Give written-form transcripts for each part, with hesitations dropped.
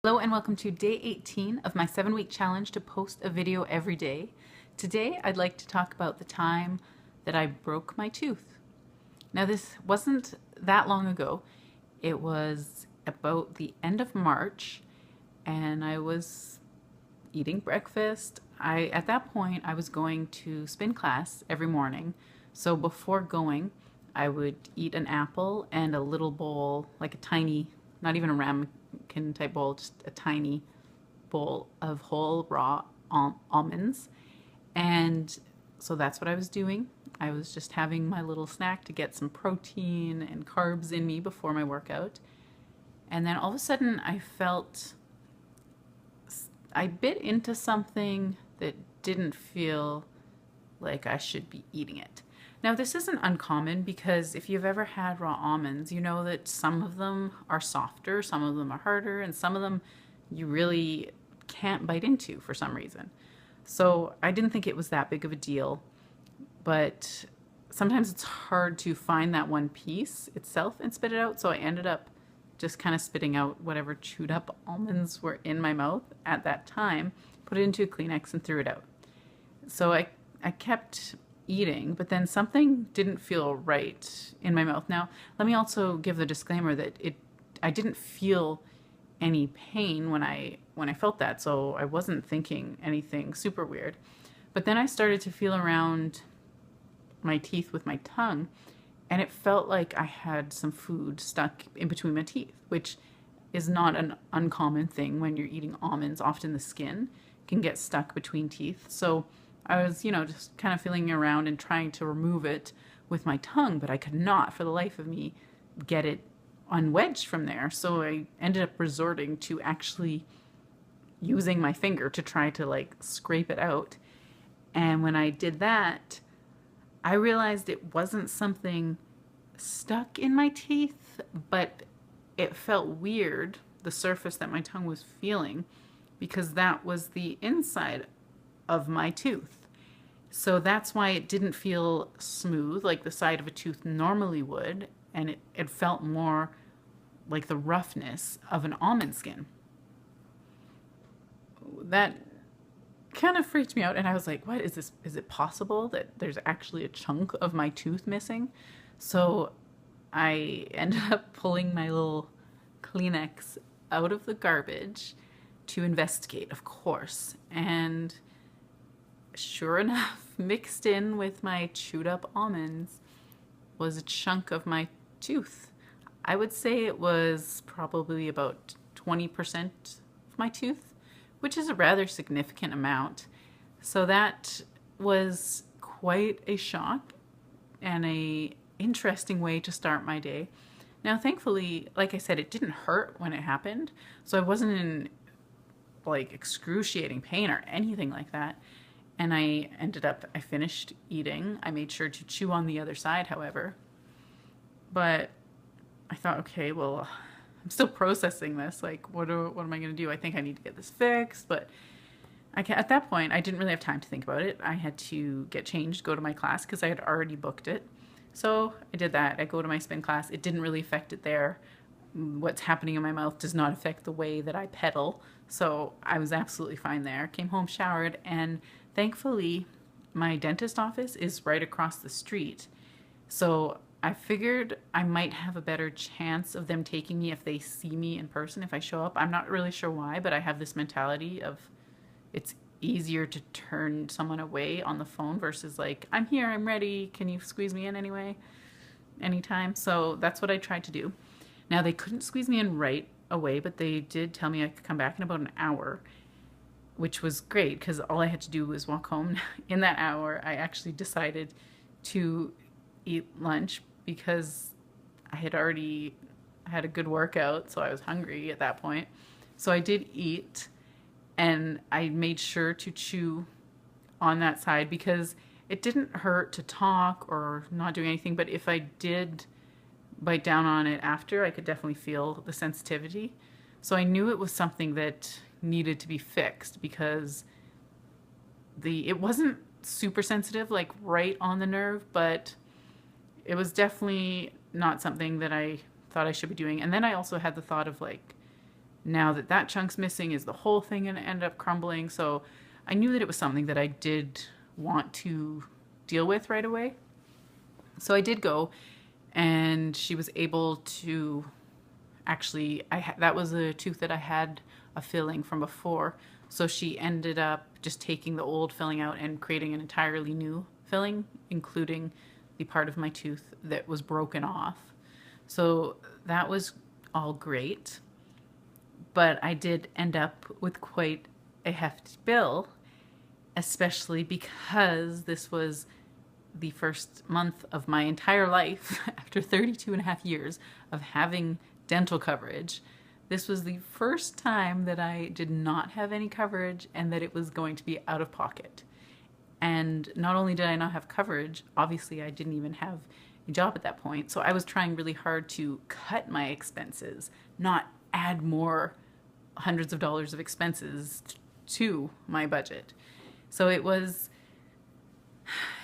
Hello and welcome to day 18 of my 7-week challenge to post a video every day. Today I'd like to talk about the time that I broke my tooth. Now this wasn't that long ago. It was about the end of March and I was eating breakfast. At that point I was going to spin class every morning. So before going I would eat an apple and a little bowl, like a tiny, not even a ramekin type bowl, just a tiny bowl of whole raw almonds. And so that's what I was doing. I was just having my little snack to get some protein and carbs in me before my workout. And then all of a sudden I bit into something that didn't feel like I should be eating it. Now this isn't uncommon because if you've ever had raw almonds, you know that some of them are softer, some of them are harder, and some of them you really can't bite into for some reason. So I didn't think it was that big of a deal, but sometimes it's hard to find that one piece itself and spit it out. So I ended up just kind of spitting out whatever chewed up almonds were in my mouth at that time, put it into a Kleenex and threw it out. So I kept eating, but then something didn't feel right in my mouth. Now, let me also give the disclaimer that I didn't feel any pain when I felt that, so I wasn't thinking anything super weird. But then I started to feel around my teeth with my tongue, and it felt like I had some food stuck in between my teeth, which is not an uncommon thing when you're eating almonds. Often the skin can get stuck between teeth. So I was, just kind of feeling around and trying to remove it with my tongue, but I could not for the life of me get it unwedged from there. So I ended up resorting to actually using my finger to try to scrape it out. And when I did that, I realized it wasn't something stuck in my teeth, but it felt weird, the surface that my tongue was feeling, because that was the inside of my tooth. So that's why it didn't feel smooth like the side of a tooth normally would, and it felt more like the roughness of an almond skin. That kind of freaked me out, and I was like, what is this? Is it possible that there's actually a chunk of my tooth missing? So I ended up pulling my little Kleenex out of the garbage to investigate, of course, and sure enough, mixed in with my chewed up almonds was a chunk of my tooth. I would say it was probably about 20% of my tooth, which is a rather significant amount. So that was quite a shock and a interesting way to start my day. Now, thankfully, like I said, it didn't hurt when it happened. So I wasn't in excruciating pain or anything like that. And I finished eating. I made sure to chew on the other side, however. But I thought, okay, well, I'm still processing this. What am I going to do? I think I need to get this fixed. But at that point, I didn't really have time to think about it. I had to get changed, go to my class, because I had already booked it. So I did that. I go to my spin class. It didn't really affect it there. What's happening in my mouth does not affect the way that I pedal. So I was absolutely fine there. Came home, showered, and thankfully my dentist office is right across the street. So I figured I might have a better chance of them taking me if they see me in person, if I show up. I'm not really sure why, but I have this mentality of it's easier to turn someone away on the phone versus I'm here, I'm ready, can you squeeze me in anytime? So that's what I tried to do. Now they couldn't squeeze me in right away, but they did tell me I could come back in about an hour, which was great because all I had to do was walk home. In that hour, I actually decided to eat lunch because I had already had a good workout, so I was hungry at that point. So I did eat, and I made sure to chew on that side because it didn't hurt to talk or not do anything, but if I did bite down on it after, I could definitely feel the sensitivity. So I knew it was something that needed to be fixed because it wasn't super sensitive, right on the nerve, but it was definitely not something that I thought I should be doing. And then I also had the thought of Now that that chunk's missing, is the whole thing going to end up crumbling? So I knew that it was something that I did want to deal with right away. So I did go, and she was able to actually, that was a tooth that I had a filling from before. So she ended up just taking the old filling out and creating an entirely new filling, including the part of my tooth that was broken off. So that was all great. But I did end up with quite a hefty bill, especially because this was the first month of my entire life after 32 and a half years of having dental coverage. This was the first time that I did not have any coverage and that it was going to be out of pocket. And not only did I not have coverage, obviously I didn't even have a job at that point. So I was trying really hard to cut my expenses, not add more hundreds of dollars of expenses to my budget. So it was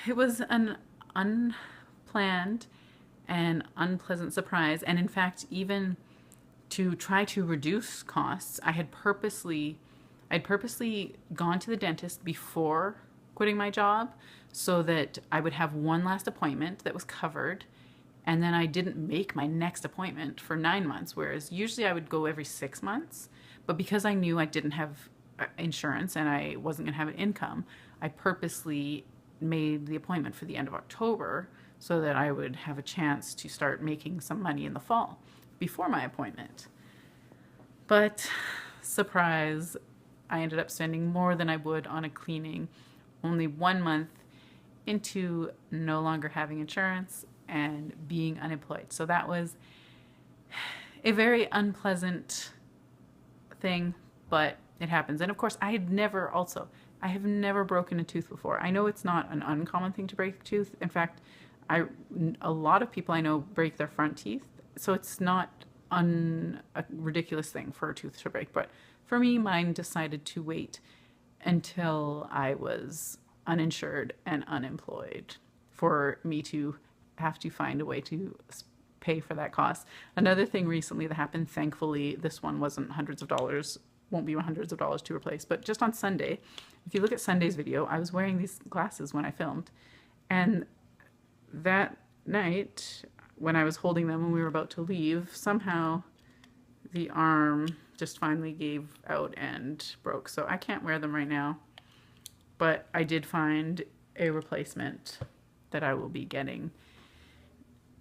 an unplanned and unpleasant surprise. And in fact, even to try to reduce costs, I'd purposely gone to the dentist before quitting my job so that I would have one last appointment that was covered. And then I didn't make my next appointment for 9 months, whereas usually I would go every 6 months. But because I knew I didn't have insurance and I wasn't going to have an income, I purposely made the appointment for the end of October so that I would have a chance to start making some money in the fall before my appointment. But surprise, I ended up spending more than I would on a cleaning only 1 month into no longer having insurance and being unemployed. So that was a very unpleasant thing, but it happens. And of course, I have never broken a tooth before. I know it's not an uncommon thing to break a tooth. In fact, a lot of people I know break their front teeth, so it's not a ridiculous thing for a tooth to break. But for me, mine decided to wait until I was uninsured and unemployed for me to have to find a way to pay for that cost. Another thing recently that happened, thankfully, this one wasn't hundreds of dollars, won't be hundreds of dollars to replace, but just on Sunday, if you look at Sunday's video, I was wearing these glasses when I filmed. And that night, when I was holding them when we were about to leave, somehow the arm just finally gave out and broke. So I can't wear them right now, but I did find a replacement that I will be getting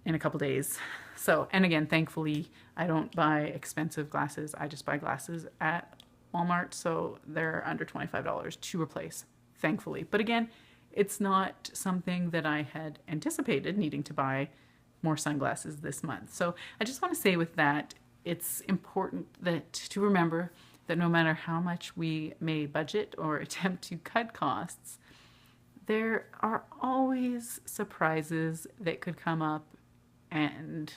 in a couple days. So, and again, thankfully, I don't buy expensive glasses. I just buy glasses at Walmart, so they're under $25 to replace, thankfully. But again, it's not something that I had anticipated needing to buy more sunglasses this month. So I just want to say with that, it's important to remember that no matter how much we may budget or attempt to cut costs, there are always surprises that could come up and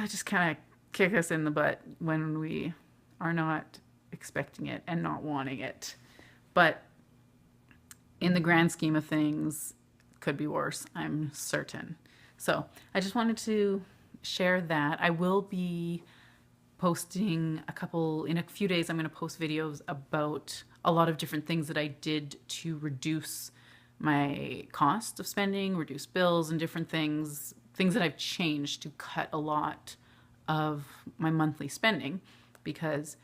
just kind of kick us in the butt when we are not expecting it and not wanting it. But in the grand scheme of things, could be worse, I'm certain. So I just wanted to share that. I will be posting in a few days, I'm going to post videos about a lot of different things that I did to reduce my cost of spending, reduce bills and different things that I've changed to cut a lot of my monthly spending, because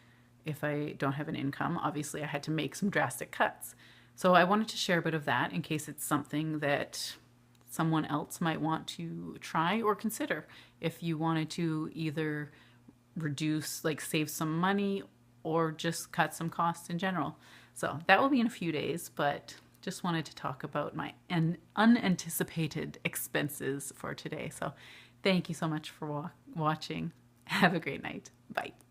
if I don't have an income, obviously I had to make some drastic cuts. So I wanted to share a bit of that in case it's something that someone else might want to try or consider if you wanted to either reduce, like save some money or just cut some costs in general. So that will be in a few days, but just wanted to talk about my unanticipated expenses for today. So thank you so much for watching. Have a great night. Bye.